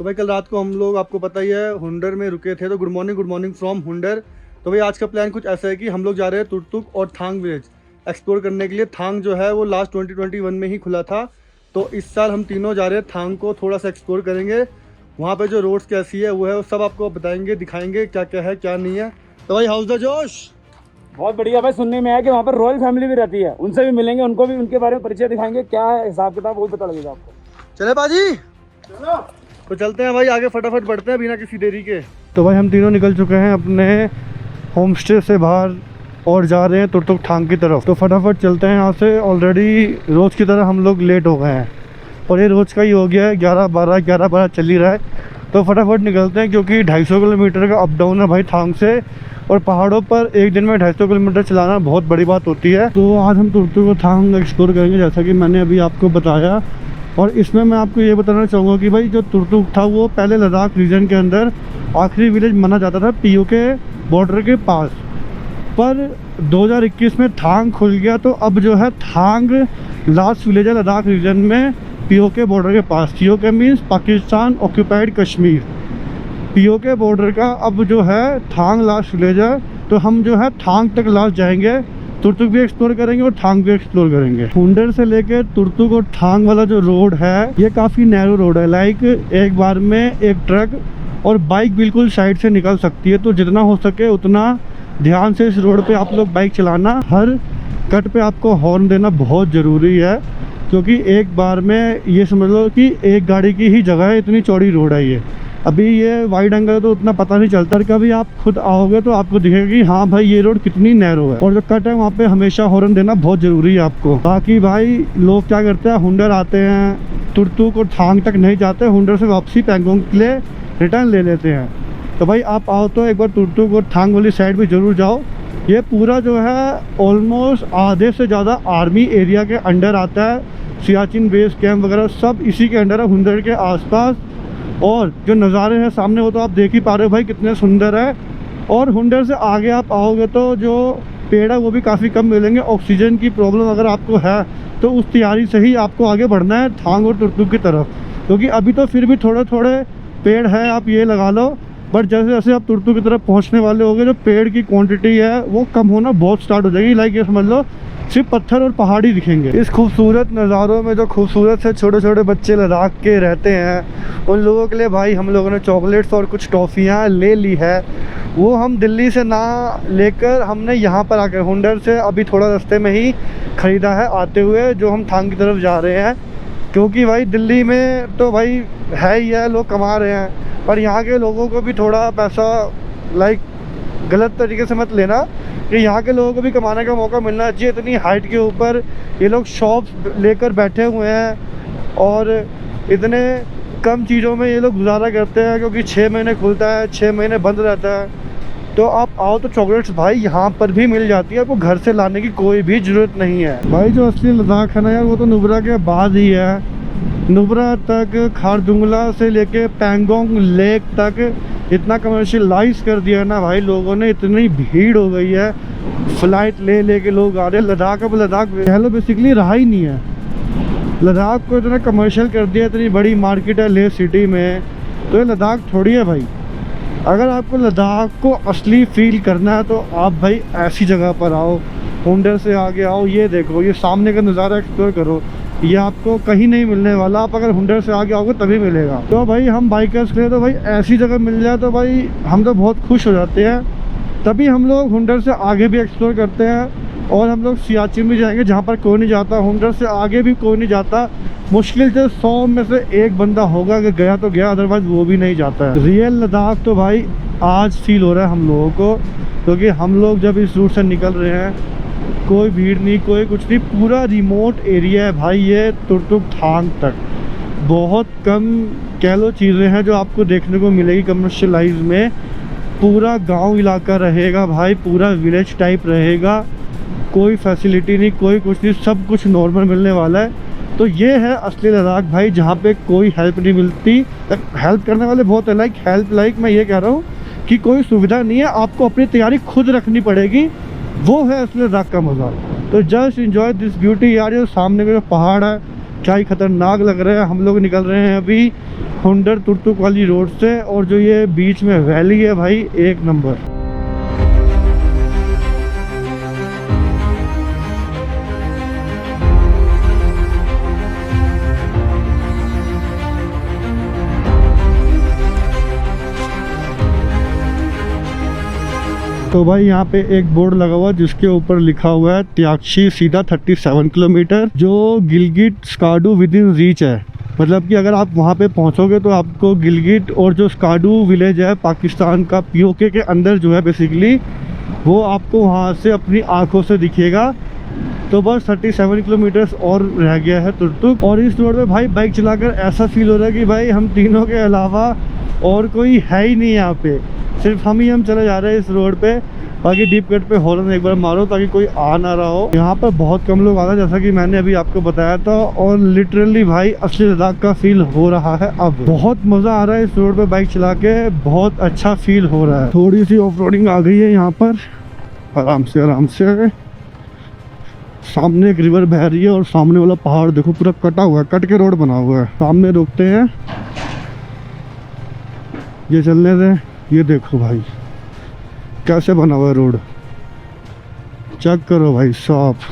तो भाई कल रात को हम लोग आपको पता ही है हुंडर में रुके थे, तो गुड मॉर्निंग फ्रॉम हुंडर। तो भाई आज का प्लान कुछ ऐसा है कि हम लोग जा रहे हैं तुर्तुक और थांग विलेज एक्सप्लोर करने के लिए। थांग जो है वो लास्ट 2021 में ही खुला था, तो इस साल हम तीनों जा रहे हैं थांग को थोड़ा सा एक्सप्लोर करेंगे। वहाँ पे जो रोड्स कैसी है वो है वो सब आपको बताएंगे, दिखाएंगे क्या क्या है क्या नहीं है। तो भाई हाउस द जोश। बहुत बढ़िया भाई, सुनने में आया कि वहाँ पर रॉयल फैमिली भी रहती है, उनसे भी मिलेंगे, उनको भी उनके बारे में परिचय दिखाएंगे, क्या है हिसाब किताब वो पता लगेगा आपको। चले बाजी चलो, तो चलते हैं भाई आगे, फटाफट बढ़ते हैं बिना किसी देरी के। तो भाई हम तीनों निकल चुके हैं अपने होम स्टे से बाहर और जा रहे हैं तुर्तुक थांग की तरफ। तो फटाफट चलते हैं यहाँ से। ऑलरेडी रोज़ की तरह हम लोग लेट हो गए हैं और ये रोज़ का ही हो गया है, 11-12 चल ही रहा है। तो फटाफट निकलते हैं क्योंकि 250 किलोमीटर का अप डाउन है भाई थांग से, और पहाड़ों पर एक दिन में 250 किलोमीटर चलाना बहुत बड़ी बात होती है। तो आज हम तुर्तुक और थांग एक्सप्लोर करेंगे जैसा कि मैंने अभी आपको बताया। और इसमें मैं आपको ये बताना चाहूँगा कि भाई जो तुर्तुक था वो पहले लद्दाख रीजन के अंदर आखिरी विलेज माना जाता था पीओके बॉर्डर के पास, पर 2021 में थांग खुल गया। तो अब जो है थांग लास्ट विलेज है लद्दाख रीजन में पीओके बॉर्डर के पास। POK means Pakistan occupied Kashmir. POK border का अब जो है थांग लास्ट विलेज है। तो हम जो है थांग तक लास्ट जाएंगे, तुर्तुक भी एक्सप्लोर करेंगे और थांग भी एक्सप्लोर करेंगे। हुंडर से लेके तुर्तुक और थांग वाला जो रोड है ये काफ़ी नैरो रोड है, लाइक एक बार में एक ट्रक और बाइक बिल्कुल साइड से निकल सकती है। तो जितना हो सके उतना ध्यान से इस रोड पे आप लोग बाइक चलाना। हर कट पे आपको हॉर्न देना बहुत ज़रूरी है, क्योंकि एक बार में ये समझ लो कि एक गाड़ी की ही जगह है, इतनी चौड़ी रोड है ये। अभी ये वाइड एंगल तो उतना पता नहीं चलता, कभी आप खुद आओगे तो आपको दिखेगा कि हाँ भाई ये रोड कितनी नैरो है। और जो कट है वहाँ पे हमेशा हॉर्न देना बहुत ज़रूरी है आपको। बाकी भाई लोग क्या करते हैं, हुंडर आते हैं तुर्तुक और थांग तक नहीं जाते, हुंडर से वापसी पैंगोंग के लिए रिटर्न ले लेते हैं। तो भाई आप आओ तो एक बार तुर्तुक और थांग वाली साइड भी ज़रूर जाओ। ये पूरा जो है ऑलमोस्ट आधे से ज़्यादा आर्मी एरिया के अंडर आता है। सियाचिन बेस कैंप वगैरह सब इसी के अंडर है, हुंडर के आसपास। और जो नज़ारे हैं सामने वो तो आप देख ही पा रहे हो भाई कितने सुंदर है। और हुंडर से आगे आप आओगे तो जो पेड़ है वो भी काफ़ी कम मिलेंगे। ऑक्सीजन की प्रॉब्लम अगर आपको है तो उस तैयारी से ही आपको आगे बढ़ना है थांग और तुर्तुक की तरफ, क्योंकि अभी तो फिर भी थोड़े थोड़े पेड़ है, आप ये लगा लो। बट जैसे जैसे आप तुर्तुक की तरफ पहुंचने वाले होगे जो पेड़ की क्वांटिटी है वो कम होना बहुत स्टार्ट हो जाएगी। लाइक ये समझ लो सिर्फ पत्थर और पहाड़ी दिखेंगे। इस खूबसूरत नज़ारों में जो खूबसूरत से छोटे छोटे बच्चे लद्दाख के रहते हैं उन लोगों के लिए भाई हम लोगों ने चॉकलेट्स और कुछ टॉफ़ियाँ ले ली है। वो हम दिल्ली से ना लेकर हमने यहाँ पर आकर हुंडर से अभी थोड़ा रास्ते में ही ख़रीदा है आते हुए, जो हम थांग की तरफ जा रहे हैं। क्योंकि भाई दिल्ली में तो भाई है ही है, लोग कमा रहे हैं, पर यहाँ के लोगों को भी थोड़ा पैसा लाइक गलत तरीके से मत लेना कि यहाँ के लोगों को भी कमाने का मौका मिलना चाहिए। इतनी हाइट के ऊपर ये लोग शॉप्स लेकर बैठे हुए हैं और इतने कम चीज़ों में ये लोग गुजारा करते हैं, क्योंकि 6 महीने खुलता है 6 महीने बंद रहता है। तो आप आओ तो चॉकलेट्स भाई यहाँ पर भी मिल जाती है, आपको घर से लाने की कोई भी ज़रूरत नहीं है। भाई जो असली लद्दाख है ना यार वो तो नुब्रा के बाद ही है। नुब्रा तक खारदुंगला से लेके पैंगोंग लेक तक इतना कमर्शियलाइज कर दिया ना भाई लोगों ने, इतनी भीड़ हो गई है, फ़्लाइट ले लेके लोग आ रहे हैं। लद्दाख अब लद्दाख कह लो बेसिकली रहा ही नहीं है। लद्दाख को इतना कमर्शियल कर दिया, इतनी बड़ी मार्केट है ले सिटी में, तो ये लद्दाख थोड़ी है भाई। अगर आपको लद्दाख को असली फील करना है तो आप भाई ऐसी जगह पर आओ, हुंडर से आगे आओ। ये देखो ये सामने का नज़ारा एक्सप्लोर करो, ये आपको कहीं नहीं मिलने वाला। आप अगर हुंडर से आगे आओगे तभी मिलेगा। तो भाई हम बाइकर्स के लिए तो भाई ऐसी जगह मिल जाए तो भाई हम तो बहुत खुश हो जाते हैं। तभी हम लोग हुंडर से आगे भी एक्सप्लोर करते हैं और हम लोग सियाचिन भी जाएंगे जहाँ पर कोई नहीं जाता। हुंडर से आगे भी कोई नहीं जाता, मुश्किल से 100 में से एक बंदा होगा कि गया तो गया, अदरवाइज़ वो भी नहीं जाता है। रियल लद्दाख तो भाई आज फील हो रहा है हम लोगों को, क्योंकि हम लोग जब इस रूट से निकल रहे हैं कोई भीड़ नहीं, कोई कुछ नहीं, पूरा रिमोट एरिया है भाई ये तुर्तुक थांग तक। बहुत कम कह लो चीज़ें हैं जो आपको देखने को मिलेगी कमर्शियलाइज में। पूरा गांव इलाका रहेगा भाई, पूरा विलेज टाइप रहेगा, कोई फैसिलिटी नहीं, कोई कुछ नहीं, सब कुछ नॉर्मल मिलने वाला है। तो ये है असली लद्दाख भाई, जहाँ पे कोई हेल्प नहीं मिलती। हेल्प करने वाले बहुत है, लाइक मैं ये कह रहा हूँ कि कोई सुविधा नहीं है, आपको अपनी तैयारी खुद रखनी पड़ेगी। वो है असली लद्दाख का मज़ा। तो जस्ट इन्जॉय दिस ब्यूटी यार। ये सामने का जो पहाड़ है क्या ही खतरनाक लग रहा है। हम लोग निकल रहे हैं अभी हुंडर तुर्तुक वाली रोड से। और जो ये बीच में वैली है भाई, एक नंबर। तो भाई यहाँ पे एक बोर्ड लगा हुआ है जिसके ऊपर लिखा हुआ है त्याक्षी सीधा 37 किलोमीटर, जो Gilgit Skardu with in reach है। मतलब कि अगर आप वहाँ पे पहुँचोगे तो आपको गिलगिट और जो स्कार्डू विलेज है पाकिस्तान का, पीओके के अंदर जो है बेसिकली, वो आपको वहाँ से अपनी आँखों से दिखेगा। तो बस 37 किलोमीटर्स और रह गया है तुर्तुक। और इस रोड पे भाई बाइक चलाकर ऐसा फील हो रहा है कि भाई हम तीनों के अलावा और कोई है ही नहीं यहाँ पे, सिर्फ हम चले जा रहे हैं इस रोड पे। बाकी डीप कट पे हॉर्न एक बार मारो ताकि कोई आ ना रहा हो। यहाँ पर बहुत कम लोग आते हैं जैसा कि मैंने अभी आपको बताया था। और लिटरली भाई असली लद्दाख का फील हो रहा है अब। बहुत मज़ा आ रहा है इस रोड पे बाइक चला के, बहुत अच्छा फील हो रहा है। थोड़ी सी ऑफ रोडिंग आ गई है यहाँ पर, आराम से। सामने एक रिवर बह रही है और सामने वाला पहाड़ देखो पूरा कटा हुआ है, कट के रोड बना हुआ है। सामने रोकते हैं, ये चलने दें। ये देखो भाई कैसे बना हुआ है रोड, चेक करो भाई साफ,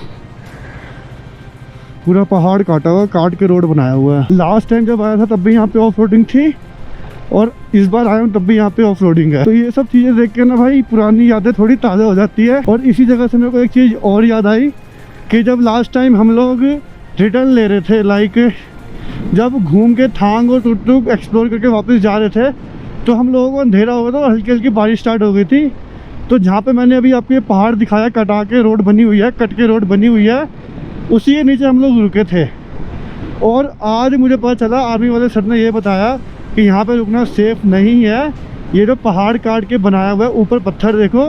पूरा पहाड़ काटा हुआ, काट के रोड बनाया हुआ है। लास्ट टाइम जब आया था तब भी यहाँ पे ऑफ रोडिंग थी और इस बार आया हूँ तब भी यहाँ पे ऑफ रोडिंग है। तो ये सब चीज़ें देख के ना भाई पुरानी यादें थोड़ी ताज़ा हो जाती है। और इसी जगह से मेरे को एक चीज़ और याद आई कि जब लास्ट टाइम हम लोग रिटर्न ले रहे थे, लाइक जब घूम के थांग और तुर्तुक एक्सप्लोर करके वापस जा रहे थे, तो हम लोगों को अंधेरा हो गया था और हल्की हल्की बारिश स्टार्ट हो गई थी। तो जहाँ पे मैंने अभी आपको ये पहाड़ दिखाया, कटा के रोड बनी हुई है, कट के रोड बनी हुई है, उसी के नीचे हम लोग रुके थे। और आज मुझे पता चला, आर्मी वाले सर ने ये बताया कि यहाँ पे रुकना सेफ़ नहीं है। ये जो पहाड़ काट के बनाया हुआ है, ऊपर पत्थर देखो,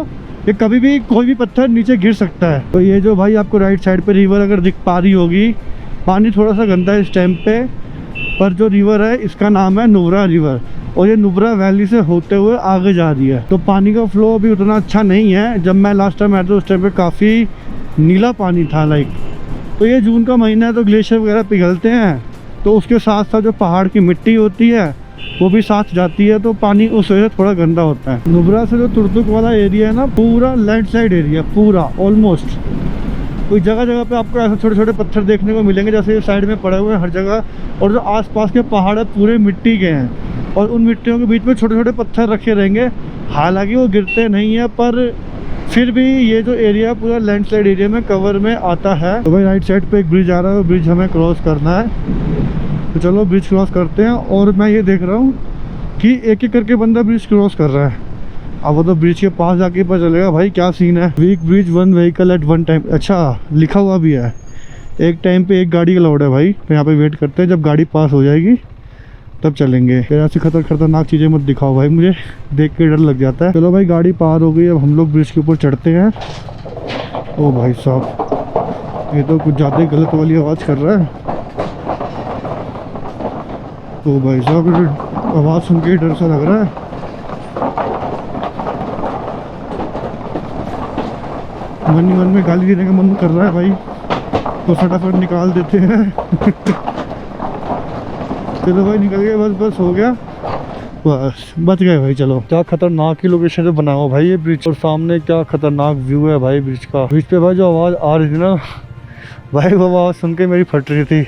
ये कभी भी कोई भी पत्थर नीचे गिर सकता है। तो ये जो भाई आपको राइट साइड पे रिवर अगर दिख पा रही होगी, पानी थोड़ा सा गंदा है इस टाइम पे, पर जो रिवर है इसका नाम है नुब्रा रिवर। और ये नुब्रा वैली से होते हुए आगे जा रही है। तो पानी का फ्लो अभी उतना अच्छा नहीं है। जब मैं लास्ट टाइम आया था उस टाइम पे काफ़ी नीला पानी था लाइक। तो ये जून का महीना है तो ग्लेशियर वगैरह पिघलते हैं, तो उसके साथ साथ जो पहाड़ की मिट्टी होती है वो भी साथ जाती है, तो पानी उस वजह से थोड़ा गंदा होता है। नुब्रा से जो तुर्तुक वाला एरिया है ना, पूरा लैंडस्लाइड एरिया, पूरा ऑलमोस्ट। कोई जगह जगह पे आपको ऐसे छोटे छोटे पत्थर देखने को मिलेंगे जैसे ये साइड में पड़े हुए हैं हर जगह। और जो आसपास के पहाड़ है पूरे मिट्टी के हैं और उन मिट्टियों के बीच में छोटे छोटे पत्थर रखे रहेंगे। हालांकि वो गिरते नहीं है, पर फिर भी ये जो एरिया पूरा लैंडस्लाइड एरिया में कवर में आता है। तो भाई राइट साइड पे एक ब्रिज आ रहा है, ब्रिज हमें क्रॉस करना है। तो चलो ब्रिज क्रॉस करते हैं। और मैं ये देख रहा हूँ कि एक एक करके बंदा ब्रिज क्रॉस कर रहा है। अब वो तो ब्रिज के पास जाके पता चलेगा भाई क्या सीन है। Weak bridge 1 vehicle at 1 time, अच्छा लिखा हुआ भी है, एक टाइम पे एक गाड़ी अलाउड है भाई। तो यहाँ पे वेट करते हैं, जब गाड़ी पास हो जाएगी तब चलेंगे। फिर ऐसी खतरनाक चीज़ें मत दिखाओ भाई, मुझे देख के डर लग जाता है। चलो भाई गाड़ी पार हो गई, अब हम लोग ब्रिज के ऊपर चढ़ते हैं। ओ भाई साहब, ये तो कुछ ज़्यादा ही गलत वाली आवाज़ कर रहा है। ओ भाई साहब, आवाज़ सुन के डर सा लग रहा है। मन ही मन में गाली देने का मन कर रहा है भाई, तो फटाफट निकाल देते हैं। चलो भाई निकल गए, बस हो गया, बस बच गए भाई। चलो, क्या खतरनाक ही लोकेशन पे बना हुआ भाई ये ब्रिज, और सामने क्या खतरनाक व्यू है भाई ब्रिज का। ब्रिज पे भाई जो आवाज़ आ रही थी ना भाई, वो आवाज़ सुन के मेरी फट रही थी।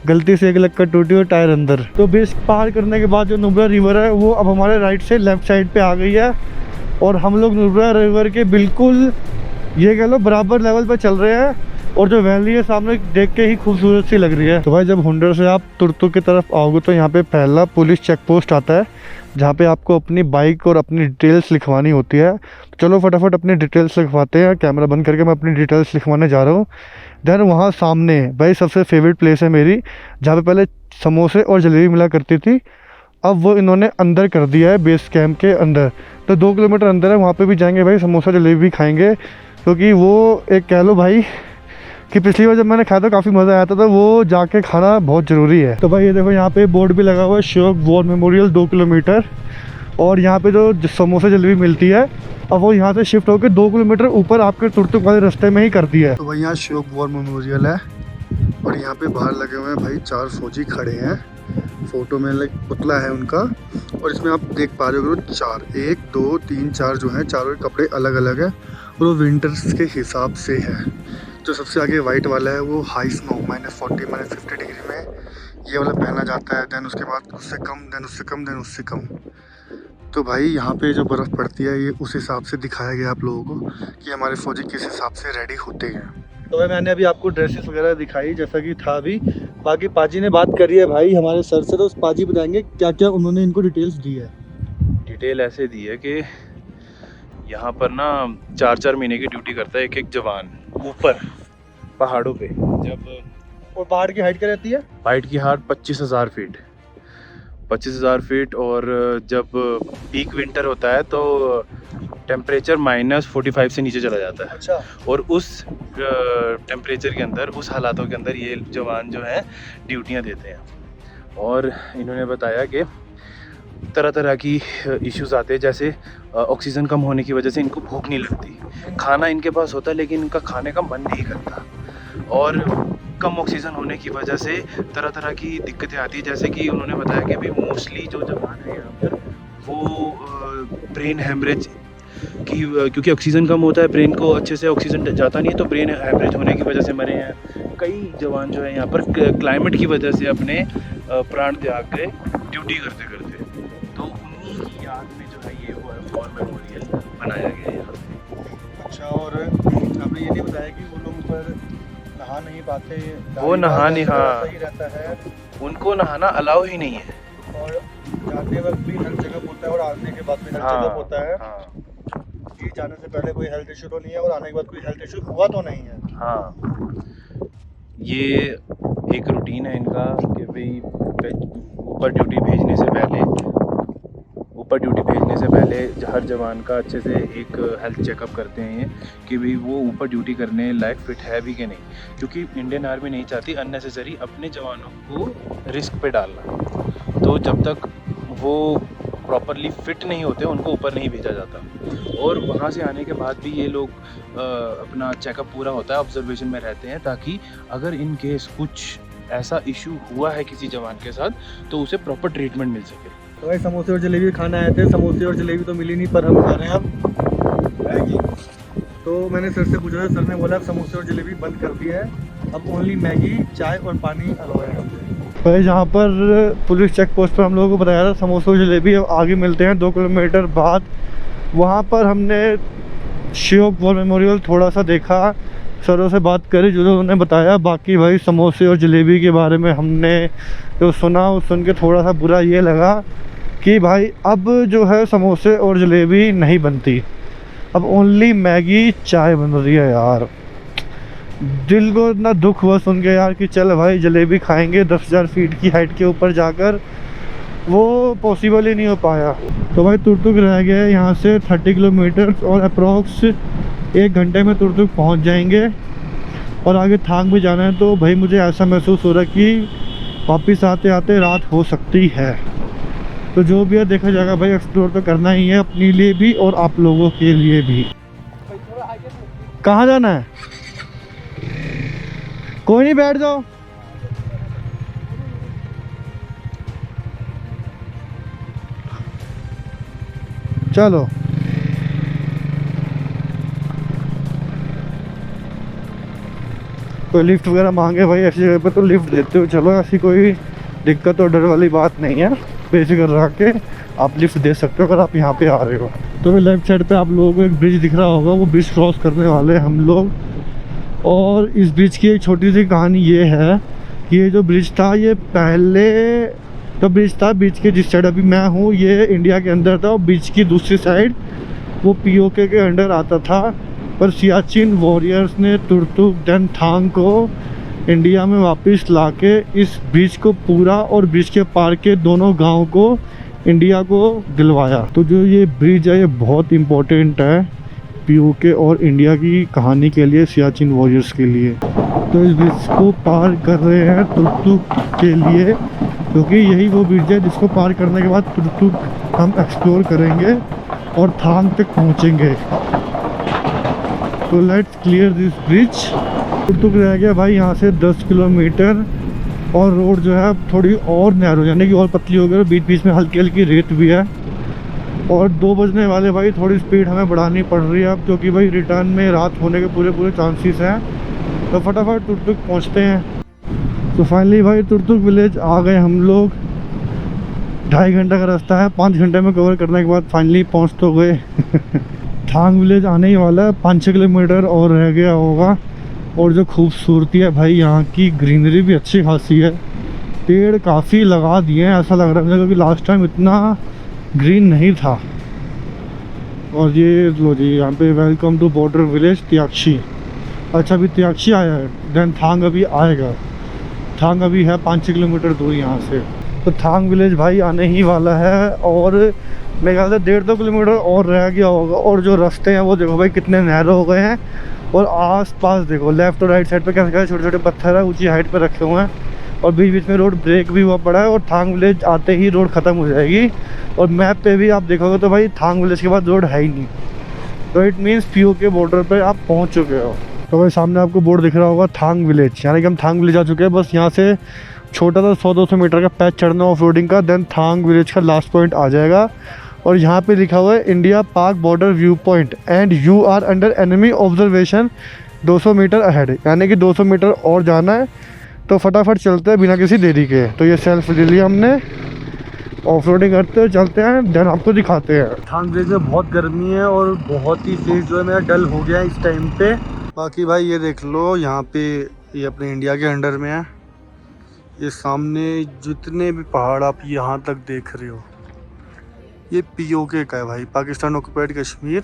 गलती से एक लक्कड़ टूटी और टायर अंदर। तो ब्रिज पार करने के बाद जो नुब्रा रिवर है वो अब हमारे राइट से लेफ्ट साइड पे आ गई है। और हम लोग नुब्रा रिवर के बिल्कुल ये कह लो बराबर लेवल पे चल रहे हैं। और जो वैली है सामने देख के ही खूबसूरत सी लग रही है। तो भाई जब हुंडर से आप तुर्तुक की तरफ आओगे तो यहाँ पे पहला पुलिस चेक पोस्ट आता है, जहाँ पे आपको अपनी बाइक और अपनी डिटेल्स लिखवानी होती है। तो चलो फटाफट अपनी डिटेल्स लिखवाते हैं। कैमरा बंद करके मैं अपनी डिटेल्स लिखवाने जा रहा हूँ। देन वहाँ सामने भाई सबसे फेवरेट प्लेस है मेरी, जहाँ पे पहले समोसे और जलेबी मिला करती थी, अब वो इन्होंने अंदर कर दिया है बेस कैंप के अंदर। तो 2 किलोमीटर अंदर है, वहाँ पे भी जाएंगे भाई, समोसा जलेबी भी खाएंगे। क्योंकि वो एक कह लो भाई कि पिछली बार जब मैंने खाया था काफ़ी मज़ा आया था, तो वो जाके खाना बहुत ज़रूरी है। तो भाई ये देखो यहाँ पे बोर्ड भी लगा हुआ है, अशोक वॉर मेमोरियल 2 किलोमीटर। और यहाँ पे जो समोसा जलेबी मिलती है अब वो यहाँ से शिफ्ट होकर 2 किलोमीटर ऊपर आपके तुर्तुक वाले रास्ते में ही कर दिया है। तो भाई यहाँ अशोक वॉर मेमोरियल है और यहाँ पे बाहर लगे हुए हैं भाई 4 फौजी खड़े हैं। फ़ोटो में लाइक पुतला है उनका, और इसमें आप देख पा रहे हो 4, 1 2 3 4 जो हैं, चारों के कपड़े अलग अलग है और वो विंटर्स के हिसाब से है। जो सबसे आगे वाइट वाला है वो हाई स्नो -40 -50 डिग्री में ये वाला पहना जाता है। दैन उसके बाद उससे कम, दैन उससे कम, दैन उससे कम। तो भाई यहाँ पे जो बर्फ़ पड़ती है ये उस हिसाब से दिखाया गया आप लोगों को कि हमारे फ़ौजी किस हिसाब से रेडी होते हैं। तो भाई मैंने अभी आपको ड्रेसेस वगैरह दिखाई जैसा कि था भी। बाकी पाजी ने बात करी है भाई हमारे सर से, तो उस पाजी बताएंगे क्या क्या उन्होंने इनको डिटेल्स दी है। डिटेल ऐसे दी है कि यहाँ पर ना 4-4 महीने की ड्यूटी करता है एक एक जवान ऊपर पहाड़ों पे। जब और पहाड़ की हाइट क्या रहती है? हाइट की हाइट 25,000 फीट, 25,000 फीट। और जब पीक विंटर होता है तो टेम्परेचर -45 से नीचे चला जाता है। अच्छा। और उस टेम्परेचर के अंदर, उस हालातों के अंदर ये जवान जो हैं ड्यूटियाँ देते हैं। और इन्होंने बताया कि तरह तरह की इश्यूज़ आते हैं, जैसे ऑक्सीजन कम होने की वजह से इनको भूख नहीं लगती। खाना इनके पास होता है लेकिन इनका खाने का मन नहीं करता। और कम ऑक्सीजन होने की वजह से तरह तरह की दिक्कतें आती हैं, जैसे कि उन्होंने बताया कि भाई मोस्टली जो जवान है यहाँ पर वो ब्रेन हेमरेज की, क्योंकि ऑक्सीजन कम होता है, ब्रेन को अच्छे से ऑक्सीजन जाता नहीं है, तो ब्रेन हेमरेज होने की वजह से मरे हैं। कई जवान जो है यहाँ पर क्लाइमेट की वजह से अपने प्राण त्याग के ड्यूटी करते करते, तो उन्हीं की याद में जो है ये वॉर मेमोरियल बनाया गया है यहाँ पे। अच्छा। और आपने ये नहीं बताया कि वो लोग ऊपर नहा नहीं पाते? वो नहा नहीं, हाँ, सही रहता है, उनको नहाना अलाउ ही नहीं है। और जाते वक्त भी हेल्थ चेकअप होता है और आने के बाद भी हेल्थ हाँ, चेकअप होता है। हाँ, कि जाने से पहले कोई हेल्थ इशू तो नहीं है और आने के बाद कोई हेल्थ इशू हुआ तो नहीं है। हाँ। ये एक रूटीन है इनका कि भाई ऊपर ड्यूटी भेजने से पहले हर जवान का अच्छे से एक हेल्थ चेकअप करते हैं ये, कि भाई वो ऊपर ड्यूटी करने लायक फ़िट है भी कि नहीं, क्योंकि इंडियन आर्मी नहीं चाहती अननेसेसरी अपने जवानों को रिस्क पे डालना। तो जब तक वो प्रॉपरली फ़िट नहीं होते उनको ऊपर नहीं भेजा जाता। और वहाँ से आने के बाद भी ये लोग अपना चेकअप पूरा होता है, ऑब्जर्वेशन में रहते हैं, ताकि अगर इन केस कुछ ऐसा इशू हुआ है किसी जवान के साथ तो उसे प्रॉपर ट्रीटमेंट मिल सके। तो भाई समोसे और जलेबी खाना आए थे, समोसे और जलेबी तो मिली नहीं, पर हम खा रहे हैं अब मैगी। तो मैंने सर से पूछा था, सर ने बोला अब समोसे और जलेबी बंद कर दिया है, अब ओनली मैगी, चाय और पानी अलाउ है। भाई जहाँ पर पुलिस चेक पोस्ट पर हम लोगों को बताया था समोसे और जलेबी अब आगे मिलते हैं 2 किलोमीटर बाद, वहाँ पर हमने शिवक वॉर मेमोरियल थोड़ा सा देखा, सरों से बात करी जो उन्होंने बताया। बाकी भाई समोसे और जलेबी के बारे में हमने जो सुना उस सुन के थोड़ा सा बुरा ये लगा कि भाई अब जो है समोसे और जलेबी नहीं बनती, अब ओनली मैगी चाय बन रही है। यार दिल को इतना दुख हुआ सुन के यार कि चल भाई जलेबी खाएंगे 10,000 फीट की हाइट के ऊपर जाकर, वो पॉसिबल ही नहीं हो पाया। तो भाई तुर्तुक रह गया है यहाँ से 30 किलोमीटर और अप्रॉक्स 1 घंटे में तुर्तुक पहुँच जाएंगे। और आगे थांग भी जाना है, तो भाई मुझे ऐसा महसूस हो रहा है कि वापस आते आते रात हो सकती है। तो जो भी है देखा जाएगा भाई, एक्सप्लोर तो करना ही है अपने लिए भी और आप लोगों के लिए भी। कहाँ जाना है? कोई नहीं, बैठ जाओ। चलो कोई लिफ्ट वगैरह मांगे भाई ऐसी जगह पे तो लिफ्ट देते हो, चलो ऐसी कोई दिक्कत और डर वाली बात नहीं है, बेफिक्र रह के आप लिफ्ट दे सकते हो अगर आप यहाँ पे आ रहे हो। तो फिर लेफ्ट साइड पे आप लोगों को एक ब्रिज दिख रहा होगा, वो ब्रिज क्रॉस करने वाले हैं हम लोग। और इस ब्रिज की एक छोटी सी कहानी ये है कि ये जो ब्रिज था ये पहले तो ब्रिज था, ब्रिज के जिस साइड अभी मैं हूँ ये इंडिया के अंदर था और ब्रिज की दूसरी साइड वो पीओके के अंडर आता था। पर सियाचिन वॉरियर्स ने तुर्तुक दैन थांग को इंडिया में वापस लाके इस ब्रिज को पूरा और ब्रिज के पार के दोनों गांव को इंडिया को दिलवाया। तो जो ये ब्रिज है ये बहुत इम्पोर्टेंट है पीओके और इंडिया की कहानी के लिए, सियाचिन वॉरियर्स के लिए। तो इस ब्रिज को पार कर रहे हैं तुर्तुक के लिए, क्योंकि यही वो ब्रिज है जिसको पार करने के बाद तुर्तुक हम एक्सप्लोर करेंगे और थांग तक पहुँचेंगे। तो let's clear this bridge. Turtuk रह गया भाई यहाँ से 10 किलोमीटर और रोड जो है थोड़ी और नैरो यानी कि और पतली हो गई, और बीच बीच में हल्की हल्की रेत भी है। और 2 बजने वाले भाई, थोड़ी स्पीड हमें बढ़ानी पड़ रही है अब, क्योंकि भाई रिटर्न में रात होने के पूरे चांसेस हैं। तो फटाफट तुर्तुक पहुंचते हैं। तो फाइनली भाई तुर्तुक विलेज आ गए हम लोग। 2.5 घंटा का रास्ता है, 5 घंटे में कवर करने के बाद फाइनली पहुंच तो गए। थांग विलेज आने ही वाला है, 5-6 किलोमीटर और रह गया होगा। और जो खूबसूरती है भाई, यहाँ की ग्रीनरी भी अच्छी खासी है, पेड़ काफ़ी लगा दिए हैं ऐसा लग रहा है, क्योंकि लास्ट टाइम इतना ग्रीन नहीं था। और ये लो जी, यहाँ पे वेलकम टू बॉर्डर विलेज त्याक्षी। अच्छा अभी त्याक्षी आया है, देन थांग अभी आएगा। थांग अभी है 5-6 किलोमीटर दूर यहाँ से। तो थांग विलेज भाई आने ही वाला है, और मेरे ख्याल से 1.5-2 किलोमीटर और रह गया होगा। और जो रास्ते हैं वो देखो भाई कितने नैरो हो गए हैं, और आस पास देखो लेफ्ट और राइट साइड पे क्या छोटे छोटे पत्थर है ऊंची हाइट पे रखे हुए हैं, और बीच बीच में रोड ब्रेक भी हुआ पड़ा है। और थांग विलेज आते ही रोड ख़त्म हो जाएगी, और मैप पे भी आप देखोगे तो भाई थांग विलेज के बाद रोड है ही नहीं। तो इट मीन्स पीओ के बॉर्डर पे आप पहुंच चुके हो। तो भाई सामने आपको बोर्ड दिख रहा होगा थांग विलेज, यानी कि हम थांग विलेज आ चुके हैं। बस यहाँ से छोटा सा 100-200 मीटर का पैच चढ़ना ऑफ रोडिंग का, देन थांग विलेज का लास्ट पॉइंट आ जाएगा। और यहाँ पे लिखा हुआ है India Pak border view point and you are under enemy observation 200 metre ahead, यानी कि 200 मीटर और जाना है। तो फटाफट चलते हैं बिना किसी देरी के। तो ये सेल्फ ले लिया हमने, ऑफ रोडिंग करते हैं, चलते हैं, देन आपको दिखाते हैं। थांग विलेज में बहुत गर्मी है, और बहुत ही फेस जो है मेरा डल हो गया है इस टाइम पे। बाकी भाई ये देख लो, यहाँ पे ये अपने इंडिया के अंडर में है। ये सामने जितने भी पहाड़ आप यहाँ तक देख रहे हो, ये पीओके का है भाई, पाकिस्तान ऑक्युपाइड कश्मीर।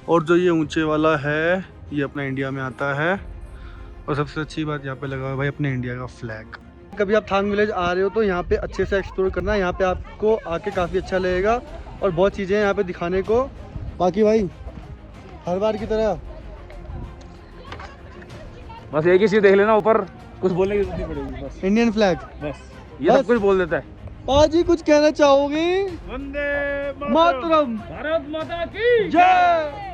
और जो ये ऊंचे वाला है ये अपना इंडिया में आता है। और सबसे अच्छी बात यहाँ पे लगा हुआ है भाई अपने इंडिया का फ्लैग। कभी आप थांग विलेज आ रहे हो तो यहाँ पे अच्छे से एक्सप्लोर करना, यहाँ पे आपको आके काफ़ी अच्छा लगेगा, और बहुत चीज़ें हैं यहाँ पे दिखाने को। बाकी भाई हर बार की तरह बस एक ही चीज देख लेना, ऊपर कुछ बोलने की जरूरत नहीं पड़ेगी, बस इंडियन फ्लैग, बस ये सब कुछ बोल देता है। पाजी कुछ कहना चाहोगे? वंदे मातरम, भारत माता की जय।